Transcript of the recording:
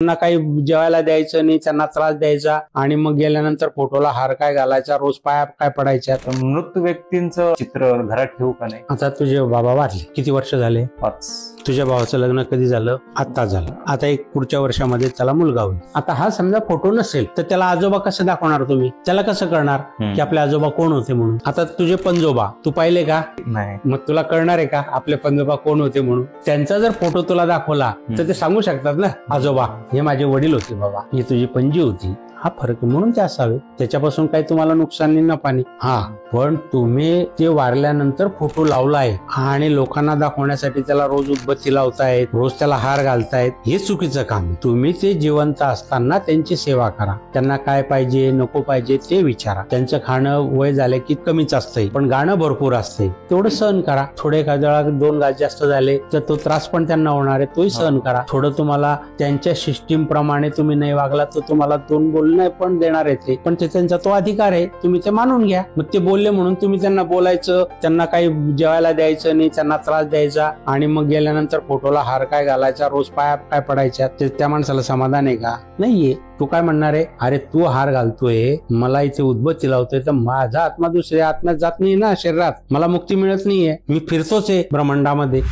त्यांना काही जेवायला द्यायचं नाही, त्यांना त्रास द्यायचा आणि मग गेल्यानंतर फोटोला हार काय घालायचा, रोज पाया काय पडायच्या. मृत व्यक्तींचं चित्र घरात ठेवू का नाही? आता तुझे बाबा वारले, किती वर्ष झाले? 5. तुझ्या भावाचं लग्न कधी झालं? आत्ता झालं. आता एक पुढच्या वर्षामध्ये त्याला मुलगा होईल. आता हा समजा फोटो नसेल तर त्याला आजोबा कसं दाखवणार तुम्ही? त्याला कसं करणार की आपले आजोबा कोण होते म्हणून? आता तुझे पणजोबा तू पाहिले का? नाही. मग तुला कळणार आहे का आपले पणजोबा कोण होते म्हणून? त्यांचा जर फोटो तुला दाखवला तर ते सांगू शकतात ना, आजोबा हे माझे वडील होते बाबा, ही तुझी पणजी होती. हा फरक आहे, म्हणून ते असावे. त्याच्यापासून काही तुम्हाला नुकसान नाही ना पाणी. हा पण तुम्ही ते वारल्यानंतर फोटो लावलाय आणि लोकांना दाखवण्यासाठी त्याला रोज उदबत्ती लावतायत, रोज त्याला हार घालतायत, हे चुकीचं काम. तुम्ही ते जिवंत असताना त्यांची सेवा करा. त्यांना काय पाहिजे नको पाहिजे ते विचारा. त्यांचं खाणं वय झालं की कमीच असतंय पण गाणं भरपूर असतंय, तेवढं सहन करा. थोडे एखाद्या 2 गाज जास्त झाले तर तो त्रास पण त्यांना होणार आहे, तोही सहन करा. थोडं तुम्हाला त्यांच्या सिस्टीम प्रमाणे तुम्ही नाही वागला तर तुम्हाला 2 बोलणे पण देणार आहे ते, पण ते त्यांचा तो अधिकार आहे, तुम्ही ते मानून घ्या. मग ते बोलले म्हणून तुम्ही त्यांना बोलायचं, त्यांना काही जेवायला द्यायचं नाही, त्यांना त्रास द्यायचा आणि मग गेल्यानंतर फोटोला हार काय घालायचा, रोज पाया काय पडायच्या, ते त्या माणसाला समाधान आहे का? नाहीये. तू काय म्हणणार आहे? अरे तू हार घालतोय, मला इथे उदबत्ती लावतोय, तर माझा आत्मा दुसऱ्या आत्म्यात जात नाही ना शरीरात, मला मुक्ती मिळत नाहीये, मी फिरतोच आहे ब्रह्मांडामध्ये.